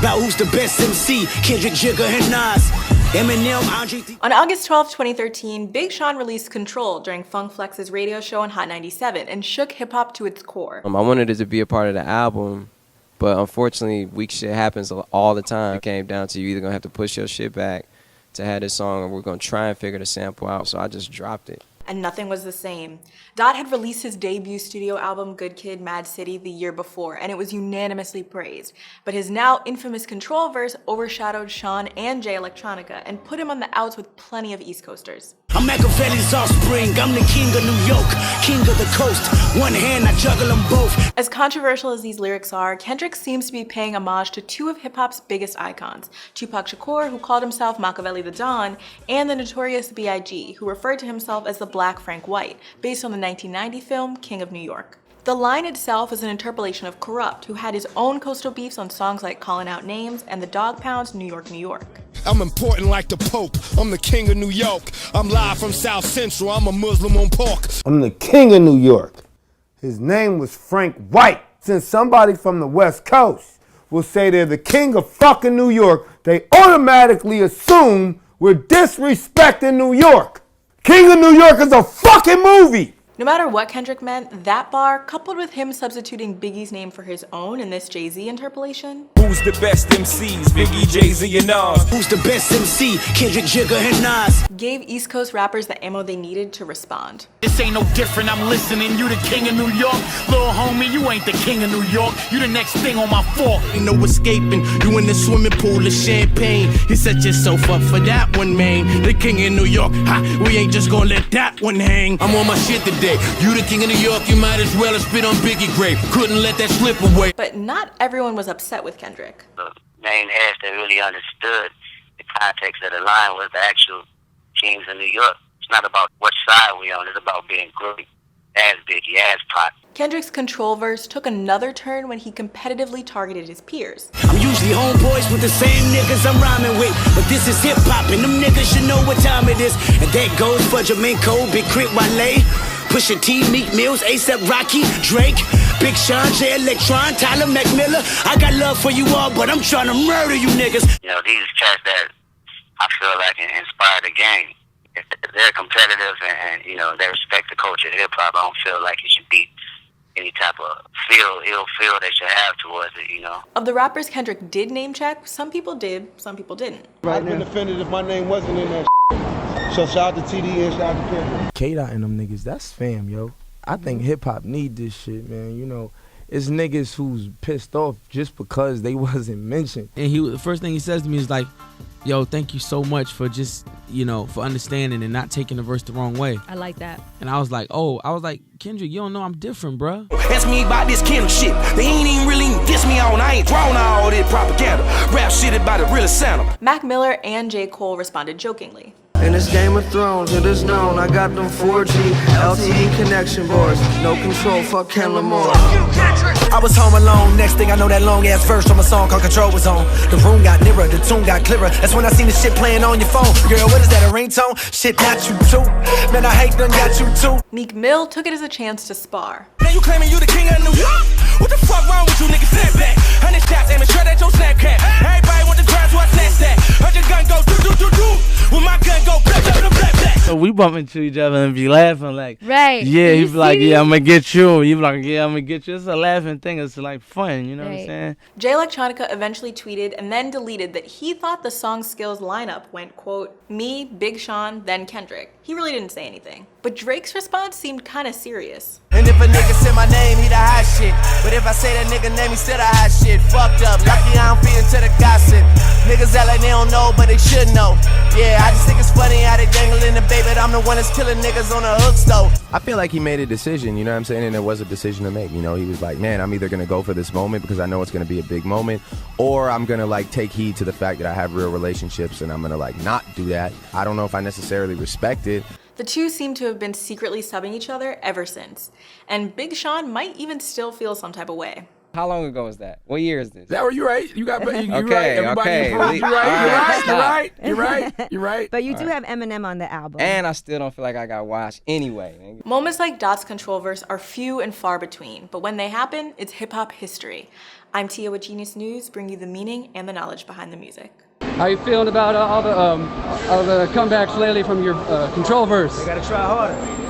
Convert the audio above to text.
about who's the best MC, Kendrick, Jigga, and Nas. Eminem, Andre. On August 12, 2013, Big Sean released Control during Funk Flex's radio show on Hot 97 and shook hip-hop to its core. I wanted it to be a part of the album, but unfortunately, weak shit happens all the time. It came down to you either gonna have to push your shit back to have this song, or we're gonna try and figure the sample out, so I just dropped it. And nothing was the same. Dot had released his debut studio album, Good Kid, Mad City, the year before, and it was unanimously praised. But his now infamous Control verse overshadowed Sean and Jay Electronica and put him on the outs with plenty of East Coasters. I'm Machiavelli's offspring, I'm the king of New York, king of the coast. One hand, I juggle them both. As controversial as these lyrics are, Kendrick seems to be paying homage to two of hip-hop's biggest icons, Tupac Shakur, who called himself Machiavelli the Don, and the notorious B.I.G., who referred to himself as the Black Frank White, based on the 1990 film King of New York. The line itself is an interpolation of Corrupt, who had his own coastal beefs on songs like Calling Out Names and the Dog Pound's New York, New York. I'm important like the Pope. I'm the king of New York. I'm live from South Central. I'm a Muslim on pork. I'm the king of New York. His name was Frank White. Since somebody from the West Coast will say they're the king of fucking New York, they automatically assume we're disrespecting New York. King of New York is a fucking movie. No matter what Kendrick meant, that bar, coupled with him substituting Biggie's name for his own in this Jay-Z interpolation. Who's the best MCs? Biggie, Jay-Z, and Nas. Who's the best MC, Kendrick, Jigga, and Nas. Gave East Coast rappers the ammo they needed to respond. This ain't no different, I'm listening, you the king of New York. Little homie, you ain't the king of New York. You the next thing on my fork. Ain't no escaping. You in the swimming pool of champagne. You set yourself up for that one, man. The king of New York. Ha, we ain't just gonna let that one hang. I'm on my shit today. You the king of New York, you might as well have spit on Biggie grave. Couldn't let that slip away. But not everyone was upset with Kendrick. The main heads that really understood the context of the line was the actual kings of New York. It's not about what side we on, it's about being great, as Biggie, as Pac. Kendrick's Control verse took another turn when he competitively targeted his peers. I'm usually homeboys with the same niggas I'm rhyming with, but this is hip-hop and them niggas should know what time it is. And that goes for Jamaica, Big Crit, Wale, Pusha T, Meek Mills, A$AP Rocky, Drake, Big Sean, Jay Electronica, Tyler McMillan. I got love for you all, but I'm trying to murder you niggas. You know, these cats that I feel like inspire the game. If they're competitive and you know, they respect the culture of hip-hop, I don't feel like it should be any type of ill feel they should have towards it, you know. Of the rappers Kendrick did name check, some people did, some people didn't. I've been offended if my name wasn't in that. So shout out to TD and shout out to Kendrick. K-Dot and them niggas, that's fam, yo. I think hip-hop need this shit, man. You know, it's niggas who's pissed off just because they wasn't mentioned. And the first thing he says to me is like, yo, thank you so much for just, you know, for understanding and not taking the verse the wrong way. I like that. And I was like, Kendrick, you don't know I'm different, bruh. Ask me about this Kendrick shit. They ain't even really diss me on. I ain't drawn all this propaganda. Rap shit about the real sound. Mac Miller and J. Cole responded jokingly. In this Game of Thrones, it is known I got them 4G LTE connection boards. No control, fuck Ken Lamar. I was home alone. Next thing I know, that long ass verse from a song called Control was on. The room got nearer, the tune got clearer. That's when I seen the shit playing on your phone. Girl, what is that, a ringtone? Shit, not you too. Man, I hate done got you too. Meek Mill took it as a chance to spar. Now you claiming you the king of New York? What the fuck wrong with you niggas? Snap back. 100 shots, aiming straight at your Snapchat. Everybody want the grind, so I snatch that. Heard your gun go do. When my gun go blah. So we bump into each other and be laughing like, right? Yeah, he be like, yeah, I'm gonna get you. You be like, yeah, I'm gonna get you. It's a laughing thing. It's like fun, you know what I'm saying? Jay Electronica eventually tweeted and then deleted that he thought the song's skills lineup went, quote, me, Big Sean, then Kendrick. He really didn't say anything. But Drake's response seemed kind of serious. And if a nigga say my name, he the hot shit. But if I say that nigga name, he still the hot shit. Fucked up, lucky I don't fit into the gossip. Niggas act like they don't know, but they should know. Yeah, I just think it's funny how they dangling the baby. I'm the one that's killing niggas on the hook stove. I feel like he made a decision, you know what I'm saying? And it was a decision to make, you know? He was like, man, I'm either going to go for this moment because I know it's going to be a big moment, or I'm going to like take heed to the fact that I have real relationships and I'm going to like not do that. I don't know if I necessarily respect it. The two seem to have been secretly subbing each other ever since. And Big Sean might even still feel some type of way. How long ago is that? What year is this? That you're right. You got you're Okay, right. Everybody okay. improved. You're right. You're right. But you do have Eminem on the album. And I still don't feel like I got washed anyway. Moments like Dot's Control verse are few and far between, but when they happen, it's hip-hop history. I'm Tia with Genius News, bringing you the meaning and the knowledge behind the music. How you feeling about all the comebacks lately from your Control verse? They gotta try harder.